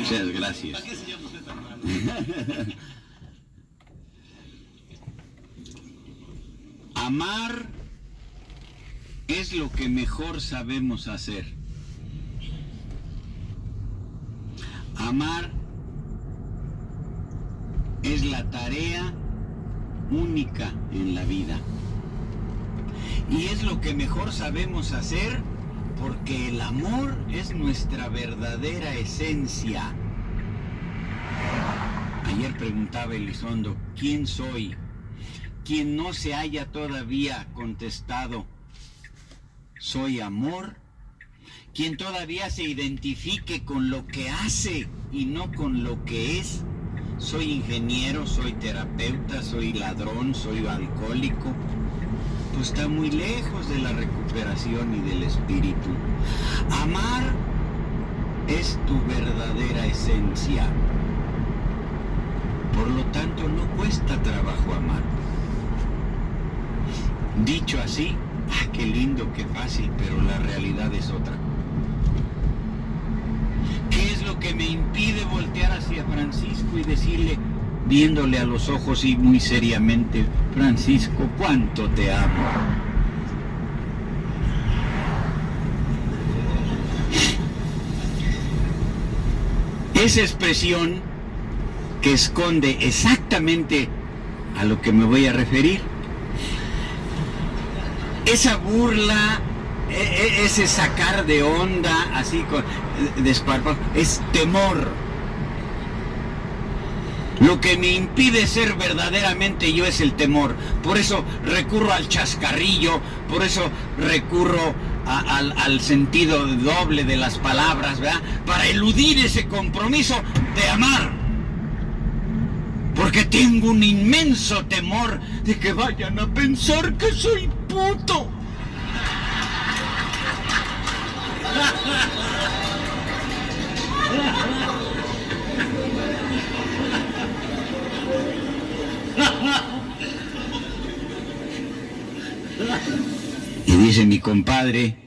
Muchas gracias. Amar es lo que mejor sabemos hacer. Amar es la tarea única en la vida. Y es lo que mejor sabemos hacer porque el amor es nuestra verdadera esencia. Ayer preguntaba Elizondo, ¿quién soy? Quien no se haya todavía contestado, soy amor. Quien todavía se identifique con lo que hace y no con lo que es. Soy ingeniero, soy terapeuta, soy ladrón, soy alcohólico. Pues está muy lejos de la recuperación y del espíritu. Amar es tu verdadera esencia. Por lo tanto, no cuesta trabajo amar. Dicho así, qué lindo, qué fácil, pero la realidad es otra. ¿Qué es lo que me impide voltear hacia Francisco y decirle, viéndole a los ojos y muy seriamente, Francisco, cuánto te amo? Esa expresión que esconde exactamente a lo que me voy a referir, esa burla, ese sacar de onda, así con desparpajo, es temor. Lo que me impide ser verdaderamente yo es el temor. Por eso recurro al chascarrillo, por eso recurro al sentido doble de las palabras, ¿verdad? Para eludir ese compromiso de amar. Porque tengo un inmenso temor de que vayan a pensar que soy puto. Y dice mi compadre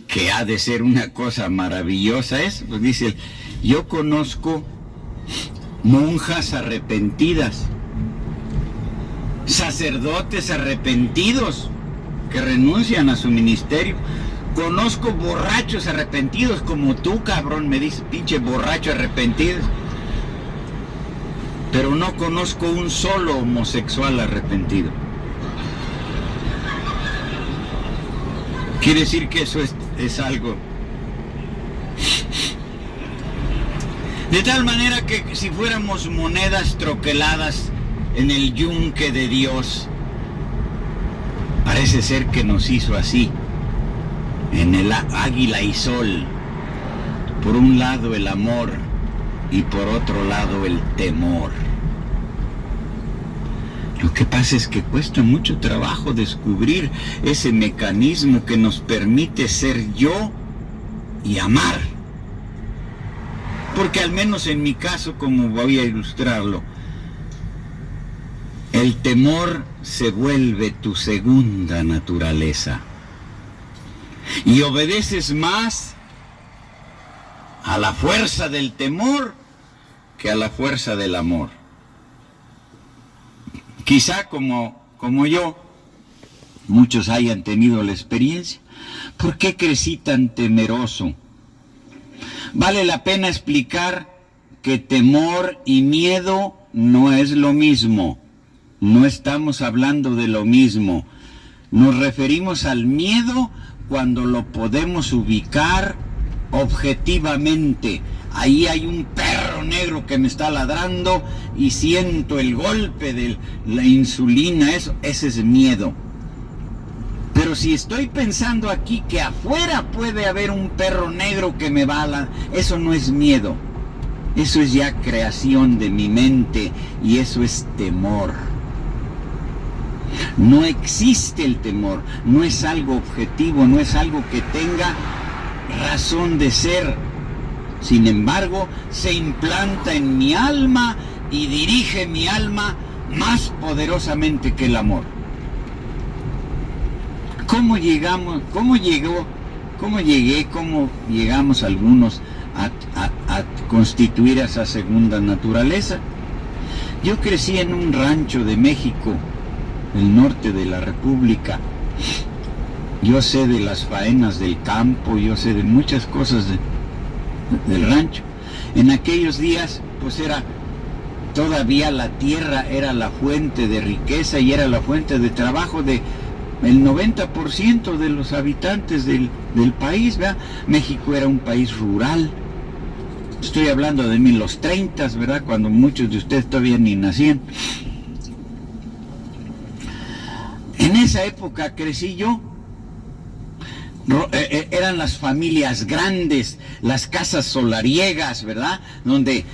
que ha de ser una cosa maravillosa eso, pues dice él, yo conozco monjas arrepentidas, sacerdotes arrepentidos que renuncian a su ministerio. Conozco borrachos arrepentidos como tú, cabrón, me dice, pinche borracho arrepentido. Pero no conozco un solo homosexual arrepentido. Quiere decir que eso es algo. De tal manera que si fuéramos monedas troqueladas en el yunque de Dios, parece ser que nos hizo así, en el águila y sol, por un lado el amor y por otro lado el temor. Lo que pasa es que cuesta mucho trabajo descubrir ese mecanismo que nos permite ser yo y amar. Porque al menos en mi caso, como voy a ilustrarlo, el temor se vuelve tu segunda naturaleza. Y obedeces más a la fuerza del temor que a la fuerza del amor. Quizá como yo, muchos hayan tenido la experiencia. ¿Por qué crecí tan temeroso? Vale la pena explicar que temor y miedo no es lo mismo. No estamos hablando de lo mismo. Nos referimos al miedo cuando lo podemos ubicar objetivamente. Ahí hay un perro negro que me está ladrando y siento el golpe de la insulina, ese es miedo. Pero si estoy pensando aquí que afuera puede haber un perro negro que me va a ladrar, eso no es miedo. Eso es ya creación de mi mente y eso es temor. No existe el temor, no es algo objetivo, no es algo que tenga razón de ser. Sin embargo, se implanta en mi alma y dirige mi alma más poderosamente que el amor. ¿Cómo llegamos algunos a constituir esa segunda naturaleza. Yo crecí en un rancho de México, el norte de la República. Yo sé de las faenas del campo, yo sé de muchas cosas del rancho. En aquellos días, pues todavía la tierra era la fuente de riqueza y era la fuente de trabajo de el 90% de los habitantes del país, ¿verdad? México era un país rural. Estoy hablando de los 30, ¿verdad? Cuando muchos de ustedes todavía ni nacían. En esa época crecí yo. Eran las familias grandes, las casas solariegas, ¿verdad? Donde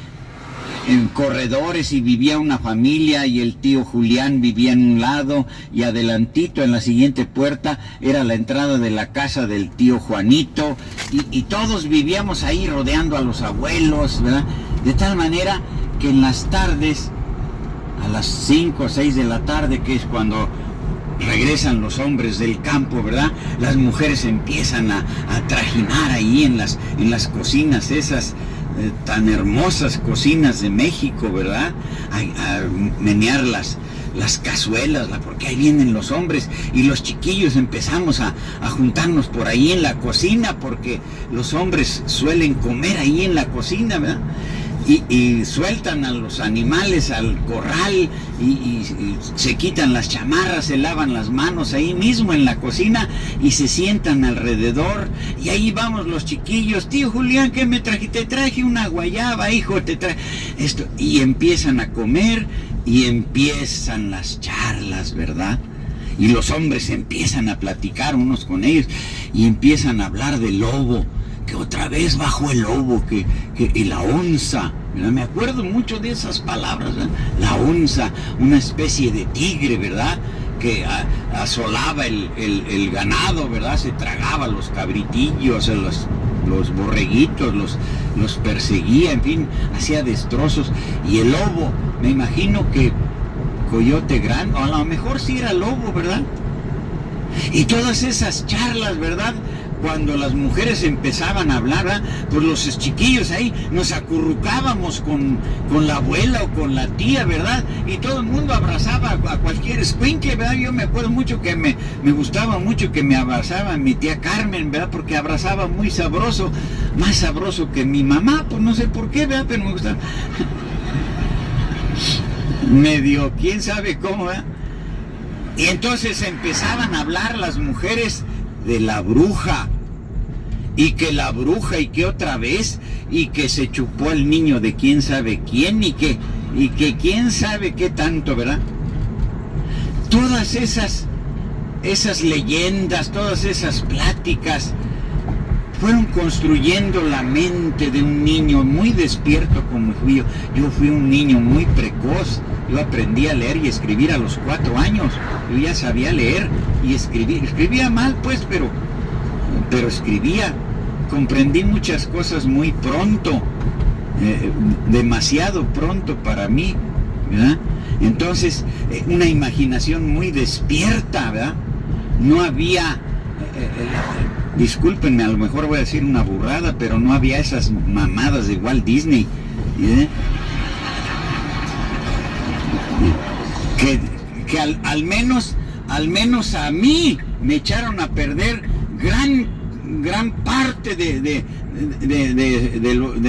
en corredores y vivía una familia y el tío Julián vivía en un lado y adelantito en la siguiente puerta era la entrada de la casa del tío Juanito y todos vivíamos ahí rodeando a los abuelos, ¿verdad? De tal manera que en las tardes, a las 5 o 6 de la tarde, que es cuando regresan los hombres del campo, ¿verdad? Las mujeres empiezan a trajinar ahí en las cocinas esas tan hermosas cocinas de México, ¿verdad? A menear las cazuelas, porque ahí vienen los hombres y los chiquillos empezamos a juntarnos por ahí en la cocina, porque los hombres suelen comer ahí en la cocina, ¿verdad? Y sueltan a los animales al corral y se quitan las chamarras, se lavan las manos ahí mismo en la cocina y se sientan alrededor y ahí vamos los chiquillos. Tío Julián, ¿qué me traje? Te traje una guayaba, hijo, te traje esto, y empiezan a comer y empiezan las charlas, ¿verdad? Y los hombres empiezan a platicar unos con ellos y empiezan a hablar del lobo, que otra vez bajó el lobo, y la onza, ¿verdad? Me acuerdo mucho de esas palabras, ¿verdad? La onza, una especie de tigre, ¿verdad? Que asolaba el ganado, ¿verdad? Se tragaba los cabritillos, los borreguitos, los perseguía, en fin, hacía destrozos. Y el lobo, me imagino que coyote grande, o a lo mejor sí era lobo, ¿verdad? Y todas esas charlas, ¿verdad? Cuando las mujeres empezaban a hablar, ¿verdad? Pues los chiquillos ahí nos acurrucábamos con la abuela o con la tía, ¿verdad? Y todo el mundo abrazaba a cualquier escuincle, ¿verdad? Yo me acuerdo mucho que me gustaba mucho que me abrazaba mi tía Carmen, ¿verdad? Porque abrazaba muy sabroso, más sabroso que mi mamá, pues no sé por qué, ¿verdad? Pero me gustaba. Medio, quién sabe cómo, ¿verdad? Y entonces empezaban a hablar las mujeres de la bruja, y que la bruja, y que otra vez, y que se chupó al niño de quién sabe quién, y que quién sabe qué tanto, ¿verdad? Todas esas leyendas, todas esas pláticas fueron construyendo la mente de un niño muy despierto como fui yo. Yo fui un niño muy precoz. Yo aprendí a leer y escribir a los 4 años. Yo ya sabía leer y escribir. Escribía mal, pues, pero escribía. Comprendí muchas cosas muy pronto, demasiado pronto para mí, ¿verdad? Entonces, una imaginación muy despierta, ¿verdad? No había... discúlpenme, a lo mejor voy a decir una burrada, pero no había esas mamadas de Walt Disney, ¿eh? Que al menos a mí me echaron a perder gran parte de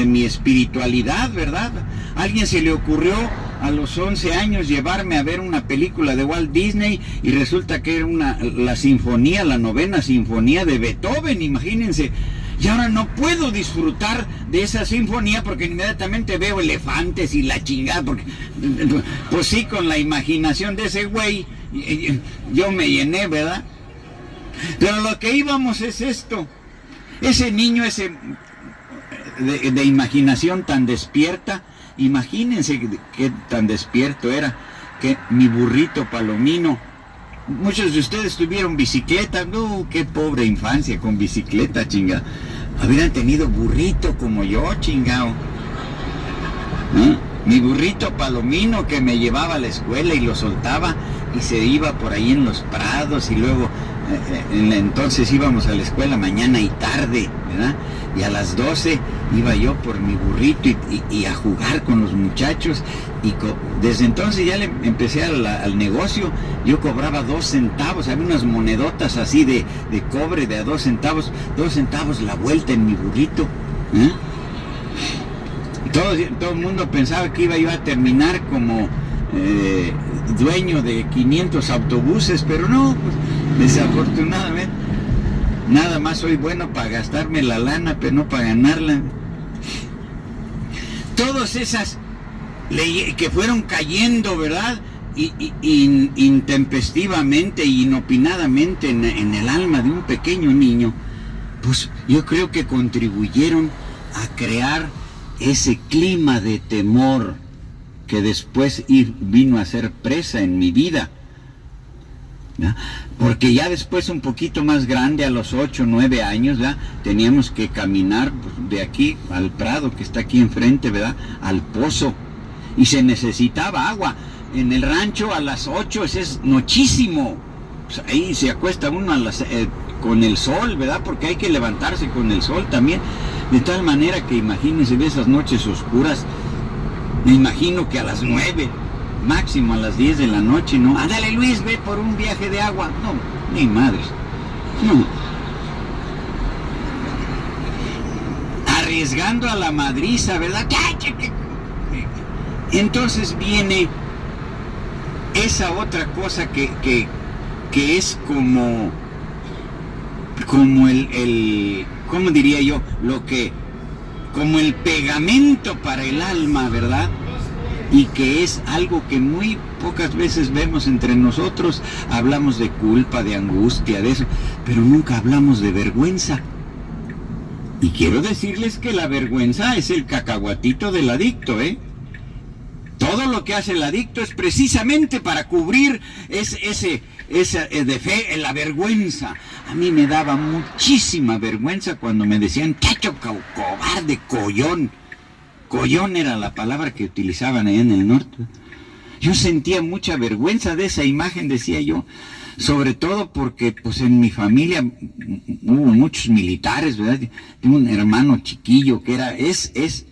mi espiritualidad, ¿verdad? A alguien se le ocurrió a los 11 años llevarme a ver una película de Walt Disney y resulta que era la sinfonía, la 9ª sinfonía de Beethoven, imagínense. Y ahora no puedo disfrutar de esa sinfonía porque inmediatamente veo elefantes y la chingada, porque pues sí, con la imaginación de ese güey yo me llené, ¿verdad? Pero lo que íbamos es esto, ese niño de imaginación tan despierta. Imagínense qué tan despierto era, que mi burrito Palomino, muchos de ustedes tuvieron bicicleta, no, qué pobre infancia con bicicleta, chinga. Hubieran tenido burrito como yo, chingao. ¿Eh? Mi burrito Palomino que me llevaba a la escuela y lo soltaba, y se iba por ahí en los prados y luego entonces íbamos a la escuela mañana y tarde, ¿verdad? Y a las 12 iba yo por mi burrito y a jugar con los muchachos y desde entonces ya le empecé al negocio. Yo cobraba 2 centavos, había unas monedotas así de cobre de a 2 centavos la vuelta en mi burrito, ¿eh? Todo el mundo pensaba que iba yo a terminar como dueño de 500 autobuses, pero no, pues, desafortunadamente nada más soy bueno para gastarme la lana, pero no para ganarla. Todas esas leyes que fueron cayendo, ¿verdad? Intempestivamente, inopinadamente en el alma de un pequeño niño, pues yo creo que contribuyeron a crear ese clima de temor que después vino a ser presa en mi vida, ¿ya? Porque ya después, un poquito más grande, a los 8 o 9 años, ¿ya? Teníamos que caminar de aquí al prado que está aquí enfrente, ¿verdad? Al pozo, y se necesitaba agua. En el rancho a las 8 es nochísimo, pues ahí se acuesta uno con el sol, ¿verdad? Porque hay que levantarse con el sol también, de tal manera que imagínense de esas noches oscuras. Me imagino que a las 9, máximo a las 10 de la noche, ¿no? Ándale, Luis, ve por un viaje de agua. No, ni madres. No. Arriesgando a la madriza, ¿verdad? Entonces viene esa otra cosa que es como el ¿cómo diría yo? Como el pegamento para el alma, ¿verdad? Y que es algo que muy pocas veces vemos entre nosotros. Hablamos de culpa, de angustia, de eso, pero nunca hablamos de vergüenza. Y quiero decirles que la vergüenza es el cacahuatito del adicto, ¿eh? Todo lo que hace el adicto es precisamente para cubrir esa la vergüenza. A mí me daba muchísima vergüenza cuando me decían, chacho, cobarde, collón. Collón era la palabra que utilizaban allá en el norte. Yo sentía mucha vergüenza de esa imagen, decía yo, sobre todo porque pues en mi familia hubo muchos militares, ¿verdad? Tengo un hermano chiquillo que es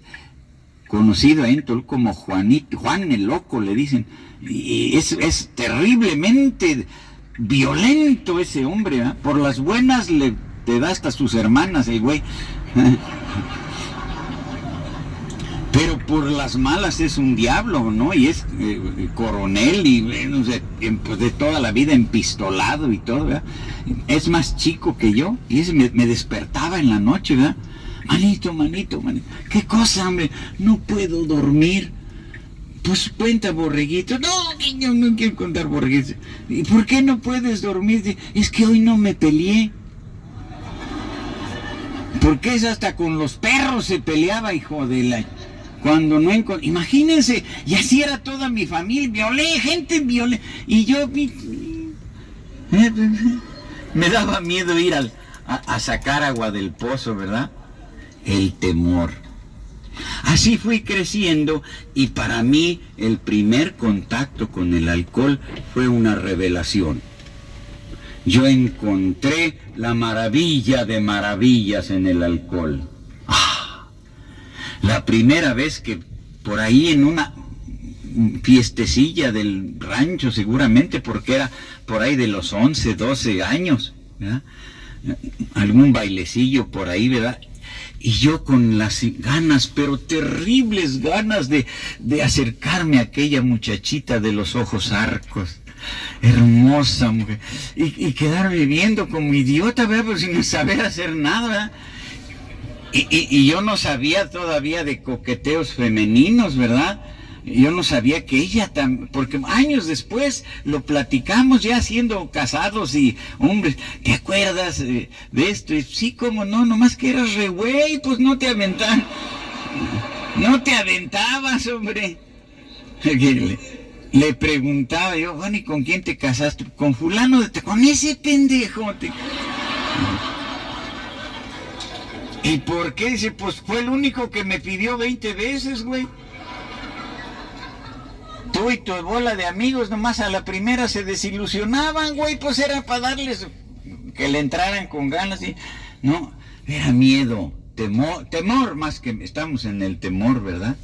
conocido ahí en Toluca como Juanito, Juan el Loco le dicen, y es terriblemente violento ese hombre, ¿eh? Por las buenas te da hasta sus hermanas el güey, pero por las malas es un diablo, ¿no? Y es coronel y no sé, pues de toda la vida empistolado y todo, ¿verdad? Es más chico que yo y ese me despertaba en la noche, ¿verdad? Manito, ¿qué cosa, hombre? No puedo dormir. Pues cuenta borreguitos. No, yo no quiero contar borreguitos. ¿Y por qué no puedes dormir? Es que hoy no me peleé. Porque es hasta con los perros se peleaba, hijo de la... Cuando no imagínense, y así era toda mi familia, gente violé. Y yo me daba miedo ir a sacar agua del pozo, ¿verdad? El temor. Así fui creciendo y para mí el primer contacto con el alcohol fue una revelación. Yo encontré la maravilla de maravillas en el alcohol. La primera vez que por ahí en una fiestecilla del rancho, seguramente porque era por ahí de los 11, 12 años, ¿verdad? Algún bailecillo por ahí, ¿verdad? Y yo con las ganas, pero terribles ganas de acercarme a aquella muchachita de los ojos arcos, hermosa mujer, y quedarme viendo como idiota, ¿verdad? Pero sin saber hacer nada, ¿verdad? Y yo no sabía todavía de coqueteos femeninos, ¿verdad? Yo no sabía que ella porque años después lo platicamos ya siendo casados y hombres, ¿te acuerdas de esto? Y sí, cómo no, nomás que eras re güey, pues no te aventabas, hombre. Le preguntaba yo, bueno, ¿y con quién te casaste? Con fulano, con ese pendejo. ¿Y por qué? Dice, pues fue el único que me pidió 20 veces, güey. tú y tu bola de amigos nomás a la primera se desilusionaban, güey, pues era para darles que le entraran con ganas y no, era miedo, temor más que estamos en el temor, ¿verdad?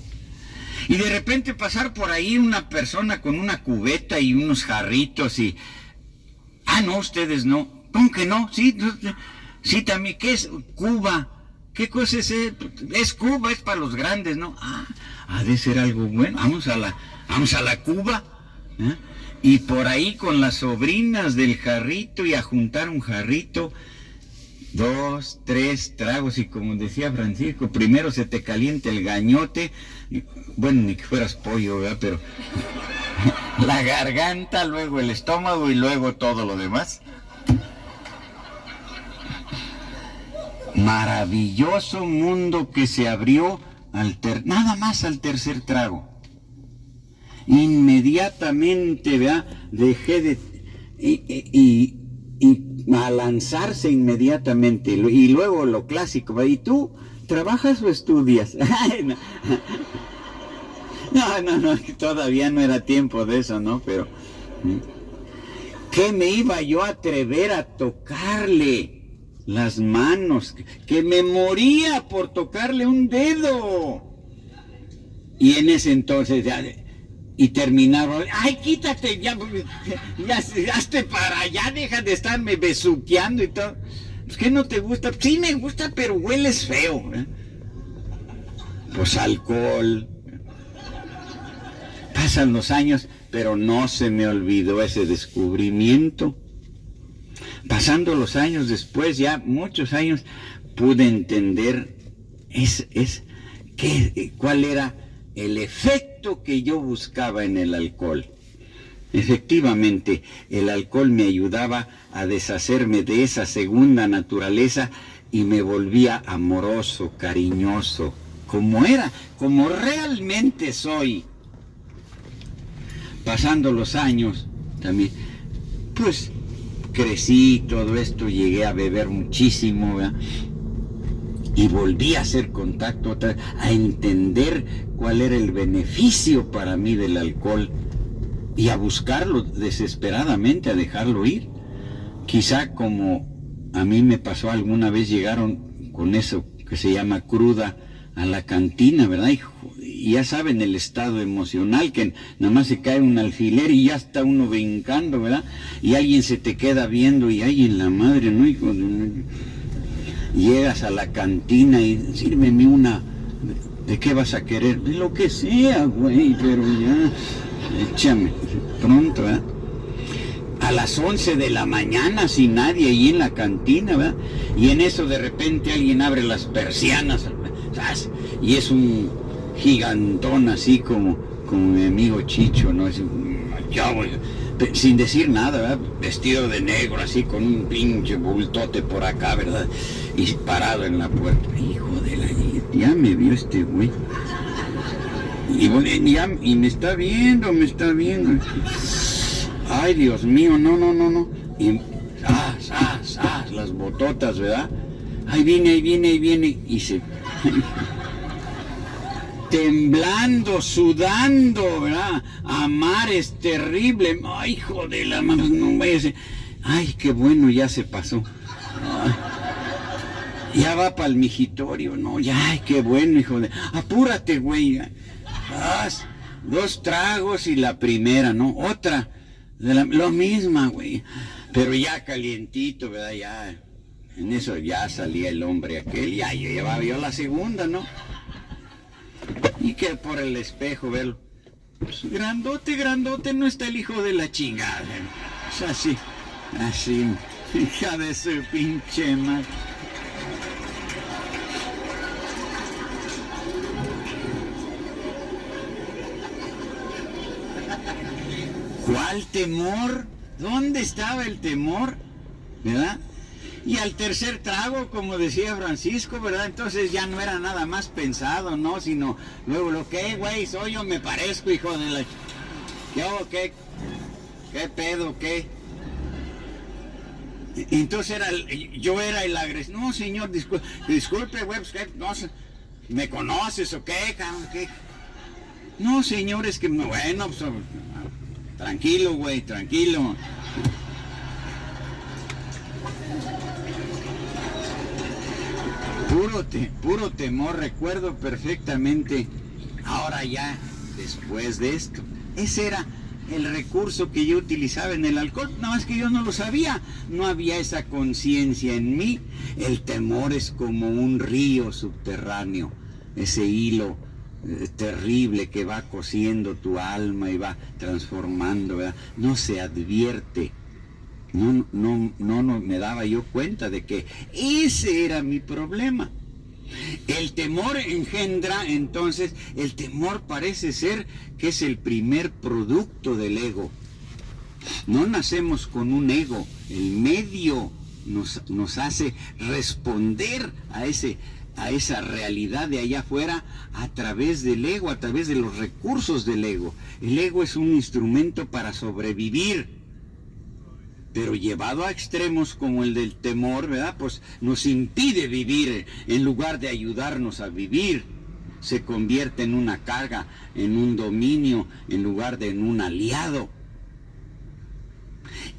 Y de repente pasar por ahí una persona con una cubeta y unos jarritos y no, ustedes no. ¿Cómo que no? Sí, sí también. ¿Qué es Cuba? ¿Qué cosa es? Es Cuba, es para los grandes, ¿no? Ha de ser algo bueno. Vamos a la Cuba. ¿Eh? Y por ahí con las sobrinas del jarrito y a juntar un jarrito, 2, 3 tragos y como decía Francisco, primero se te calienta el gañote, bueno, ni que fueras pollo, ¿verdad? Pero la garganta, luego el estómago y luego todo lo demás. Maravilloso mundo que se abrió nada más al tercer trago. Inmediatamente, ¿verdad? Dejé de... y a lanzarse inmediatamente. Y luego lo clásico, ¿verdad? ¿Y tú trabajas o estudias? No, todavía no era tiempo de eso, ¿no? Pero... ¿qué me iba yo a atrever a tocarle las manos? Que me moría por tocarle un dedo. Y en ese entonces ya... y terminaba, ¡ay, quítate! Ya hazte para allá, deja de estarme besuqueando y todo. ¿Es que no te gusta? Sí me gusta, pero hueles feo, ¿eh? Pues alcohol. Pasan los años, pero no se me olvidó ese descubrimiento. Pasando los años después, ya muchos años, pude entender cuál era el efecto que yo buscaba en el alcohol. Efectivamente, el alcohol me ayudaba a deshacerme de esa segunda naturaleza y me volvía amoroso, cariñoso, como era, como realmente soy. Pasando los años, también, pues crecí, todo esto, llegué a beber muchísimo, ¿verdad? Y volví a hacer contacto otra vez, a entender cuál era el beneficio para mí del alcohol y a buscarlo desesperadamente, a dejarlo ir. Quizá como a mí me pasó alguna vez, llegaron con eso que se llama cruda a la cantina, ¿verdad? Y ya saben el estado emocional, que nada más se cae un alfiler y ya está uno brincando, ¿verdad? Y alguien se te queda viendo y ¡ay, en la madre, no, hijo de... Llegas a la cantina y sírveme una... ¿De qué vas a querer? De lo que sea, güey, pero ya... Échame, pronto, ¿verdad? A las 11 de la mañana sin nadie ahí en la cantina, ¿verdad? Y en eso de repente alguien abre las persianas, ¿sabes? Y es un gigantón así como mi amigo Chicho, ¿no? Es yo, güey, sin decir nada, ¿verdad? Vestido de negro, así con un pinche bultote por acá, ¿verdad? Y parado en la puerta. Hijo de la... Ya me vio este güey. Y me está viendo, Ay, Dios mío, no. Y las bototas, ¿verdad? Ahí viene. Y se... temblando, sudando, ¿verdad? Amar es terrible. Ay, hijo de la mano, no vaya a ser. Ay, qué bueno, ya se pasó. Ay, ya va para el migitorio, ¿no? Ya, ay, qué bueno, hijo de... Apúrate, güey. 2 tragos y la primera, ¿no? Otra, lo misma, güey. Pero ya calientito, ¿verdad? Ya, en eso ya salía el hombre aquel. Ya llevaba yo la segunda, ¿no? Y que por el espejo, verlo. Pues, grandote, no está el hijo de la chingada. Es así, hija de su pinche madre. ¿Cuál temor? ¿Dónde estaba el temor? ¿Verdad? Y al tercer trago, como decía Francisco, ¿verdad? Entonces ya no era nada más pensado, ¿no? Sino luego lo que, güey, soy yo, me parezco, hijo de la... ¿Qué pedo, qué? Entonces yo era el agresivo. No, señor, disculpe, güey, pues, ¿qué? No sé, ¿me conoces o qué, cabrón? ¿Qué? No, señor, es que, bueno, pues, tranquilo, güey, tranquilo. Puro temor, recuerdo perfectamente. Ahora ya, después de esto, ese era el recurso que yo utilizaba en el alcohol, nada más que yo no lo sabía, no había esa conciencia en mí. El temor es como un río subterráneo, ese hilo terrible que va cosiendo tu alma y va transformando, ¿verdad? No se advierte. No me daba yo cuenta de que ese era mi problema. El temor engendra, entonces, el temor parece ser que es el primer producto del ego. No nacemos con un ego, el medio nos hace responder a esa realidad de allá afuera a través del ego, a través de los recursos del ego. El ego es un instrumento para sobrevivir, pero llevado a extremos como el del temor, ¿verdad? Pues nos impide vivir, en lugar de ayudarnos a vivir, se convierte en una carga, en un dominio, en lugar de en un aliado.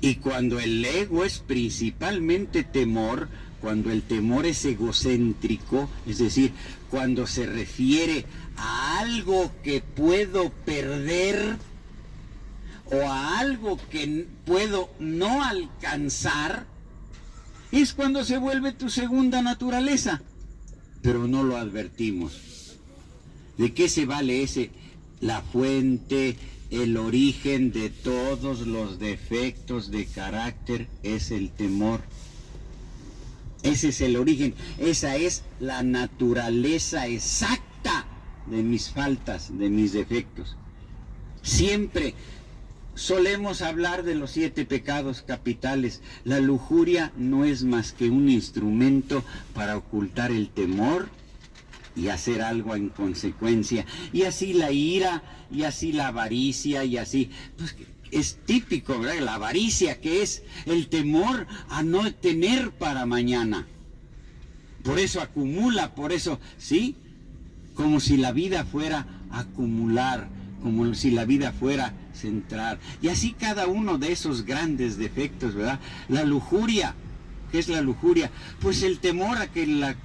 Y cuando el ego es principalmente temor, cuando el temor es egocéntrico, es decir, cuando se refiere a algo que puedo perder, o a algo que puedo no alcanzar, es cuando se vuelve tu segunda naturaleza. Pero no lo advertimos. ¿De qué se vale ese? La fuente, el origen de todos los defectos de carácter es el temor. Ese es el origen, esa es la naturaleza exacta de mis faltas, de mis defectos. Siempre solemos hablar de los 7 pecados capitales. La lujuria no es más que un instrumento para ocultar el temor y hacer algo en consecuencia. Y así la ira, y así la avaricia, y así. Pues es típico, ¿verdad? La avaricia, que es el temor a no tener para mañana. Por eso acumula, por eso, ¿sí? Como si la vida fuera acumular, como si la vida fuera centrar. Y así cada uno de esos grandes defectos, ¿verdad? La lujuria, ¿qué es la lujuria? Pues el temor a que la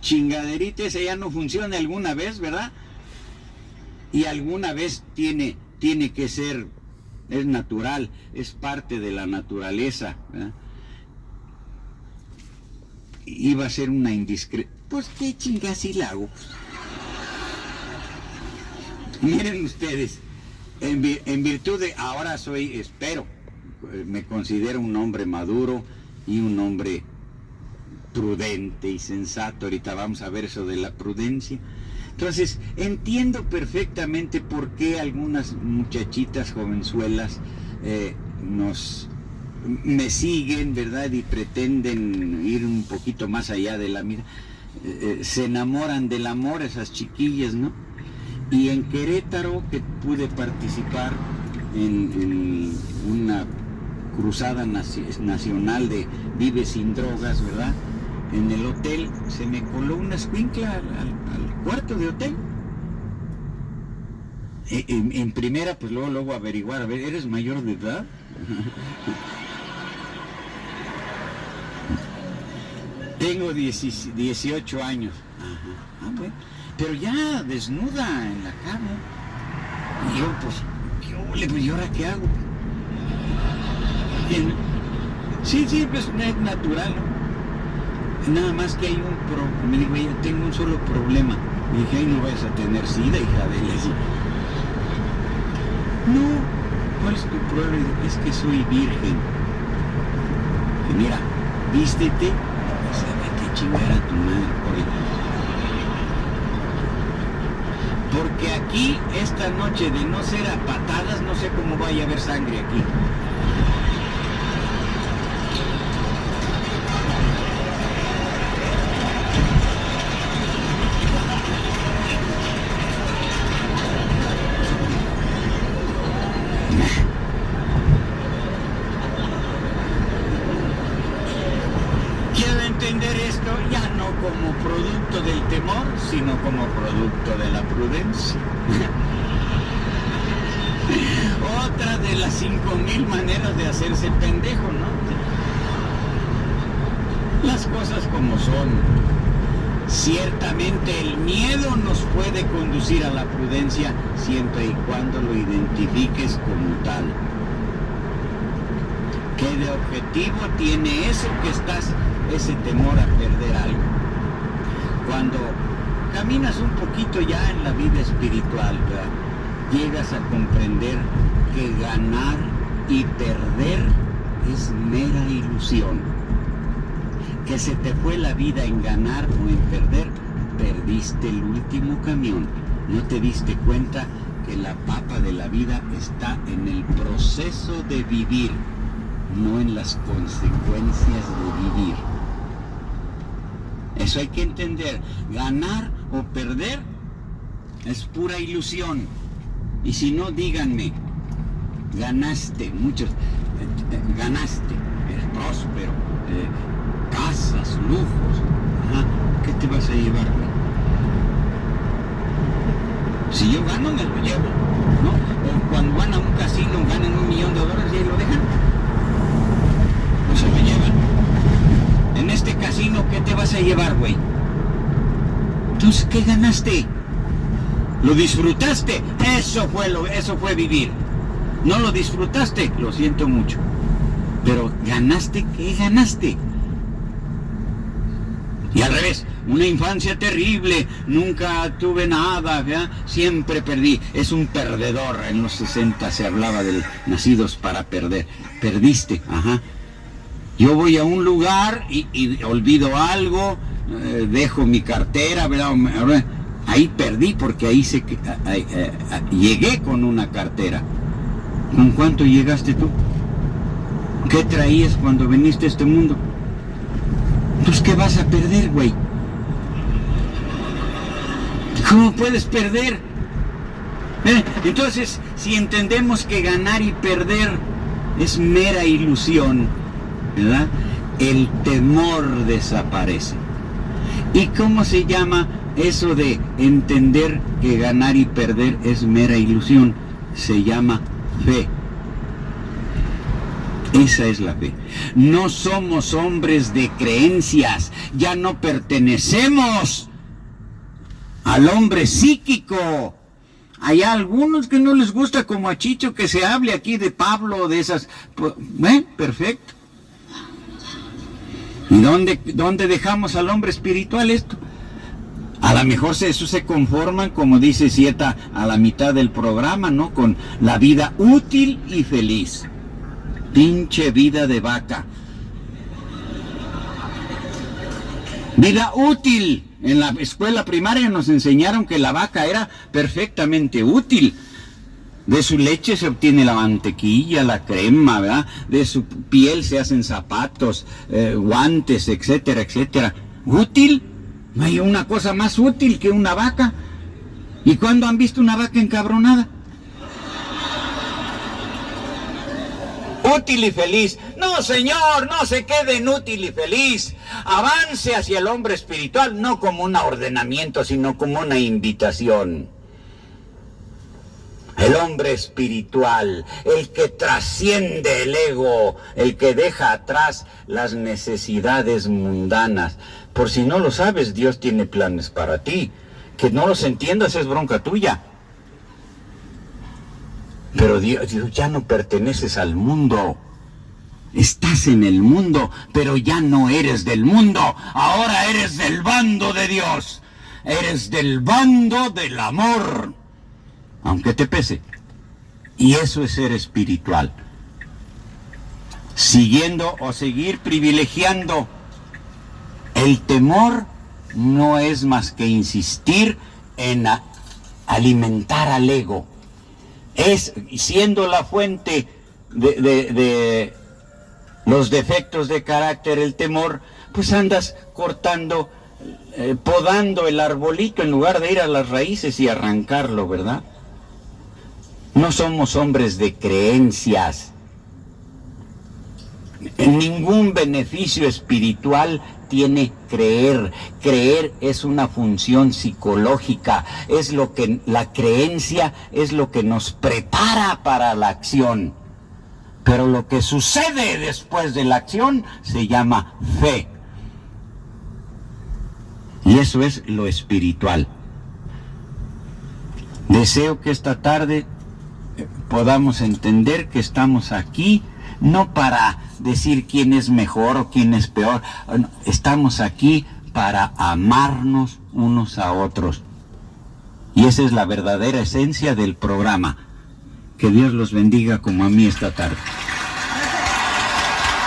chingaderita esa ya no funcione alguna vez, ¿verdad? Y alguna vez tiene que ser, es natural, es parte de la naturaleza, ¿verdad? Iba a ser una indiscreción. Pues qué chingas si la hago. Miren ustedes, en virtud de, ahora espero, me considero un hombre maduro y un hombre prudente y sensato. Ahorita vamos a ver eso de la prudencia. Entonces, entiendo perfectamente por qué algunas muchachitas jovenzuelas me siguen, ¿verdad? Y pretenden ir un poquito más allá de la mira. Se enamoran del amor esas chiquillas, ¿no? Y en Querétaro, que pude participar en una cruzada nacional de Vive Sin Drogas, ¿verdad? En el hotel se me coló una escuincla al cuarto de hotel. En primera, pues luego averiguar, a ver, ¿eres mayor de edad? Tengo 18 años. Ajá. Ah, bueno. Pero ya desnuda en la cama. Y yo, pues, ¿y ahora qué hago? Bien. Sí, pues es natural, ¿no? Nada más que hay me digo, yo tengo un solo problema. Me dije, ay, no vayas a tener sida, hija de ella. No, ¿cuál es tu problema? Es que soy virgen. Y mira, vístete, sabe que chingar a tu madre por ahí. Porque aquí, esta noche, de no ser a patadas, no sé cómo vaya a haber sangre aquí. Quiero entender ver esto ya no como producto del temor, sino como producto de la prudencia. Otra de las 5,000 maneras de hacerse pendejo, ¿no? Las cosas como son. Ciertamente el miedo nos puede conducir a la prudencia siempre y cuando lo identifiques como tal. ¿Qué de objetivo tiene eso que estás, ese temor a perder algo? Cuando caminas un poquito ya en la vida espiritual, ¿verdad?, llegas a comprender que ganar y perder es mera ilusión. Que se te fue la vida en ganar o en perder, perdiste el último camión. No te diste cuenta que la papa de la vida está en el proceso de vivir, no en las consecuencias de vivir. Eso hay que entender. Ganar o perder es pura ilusión. Y si no, díganme, ganaste, muchos, ganaste, eres próspero, casas, lujos. Ajá. ¿Qué te vas a llevar, güey? Si yo gano, me lo llevo, ¿no? O cuando van a un casino, ganan $1 millón y ahí lo dejan. O se lo llevan. En este casino, ¿qué te vas a llevar, güey? Entonces, ¿qué ganaste? ¿Lo disfrutaste? Eso fue vivir. No lo disfrutaste, lo siento mucho. Pero ¿ganaste? ¿Qué ganaste? Y al revés, una infancia terrible, nunca tuve nada, ¿verdad? Siempre perdí. Es un perdedor. En los 60 se hablaba de nacidos para perder. Perdiste, ajá. Yo voy a un lugar y olvido algo, dejo mi cartera, ¿verdad? Ahí perdí porque ahí llegué con una cartera. ¿Con cuánto llegaste tú? ¿Qué traías cuando viniste a este mundo? Entonces, ¿qué vas a perder, güey? ¿Cómo puedes perder? Entonces, si entendemos que ganar y perder es mera ilusión, ¿verdad?, el temor desaparece. ¿Y cómo se llama eso de entender que ganar y perder es mera ilusión? Se llama fe. Esa es la fe. No somos hombres de creencias, ya no pertenecemos al hombre psíquico. Hay algunos que no les gusta, como a Chicho, que se hable aquí de Pablo, de esas. Perfecto. ¿Y dónde dejamos al hombre espiritual esto? A lo mejor eso se conforman, como dice Sieta a la mitad del programa, ¿no?, con la vida útil y feliz. Pinche vida de vaca. Vida útil. En la escuela primaria nos enseñaron que la vaca era perfectamente útil. De su leche se obtiene la mantequilla, la crema, ¿verdad? De su piel se hacen zapatos, guantes, etcétera, etcétera. ¿Útil? No hay una cosa más útil que una vaca. ¿Y cuándo han visto una vaca encabronada? Útil y feliz. No, señor, no se quede en útil y feliz. Avance hacia el hombre espiritual, no como un ordenamiento, sino como una invitación. El hombre espiritual, el que trasciende el ego, el que deja atrás las necesidades mundanas. Por si no lo sabes, Dios tiene planes para ti. Que no los entiendas es bronca tuya. Pero Dios, ya no perteneces al mundo. Estás en el mundo, pero ya no eres del mundo. Ahora eres del bando de Dios. Eres del bando del amor. Aunque te pese. Y eso es ser espiritual. Siguiendo o seguir privilegiando el temor no es más que insistir en alimentar al ego. Es siendo la fuente de los defectos de carácter, el temor, pues andas cortando, podando el arbolito en lugar de ir a las raíces y arrancarlo, ¿verdad? No somos hombres de creencias. Ningún beneficio espiritual tiene creer. Creer es una función psicológica, es lo que la creencia es lo que nos prepara para la acción. Pero lo que sucede después de la acción se llama fe. Y eso es lo espiritual. Deseo que esta tarde podamos entender que estamos aquí no para decir quién es mejor o quién es peor. Estamos aquí para amarnos unos a otros. Y esa es la verdadera esencia del programa. Que Dios los bendiga como a mí esta tarde.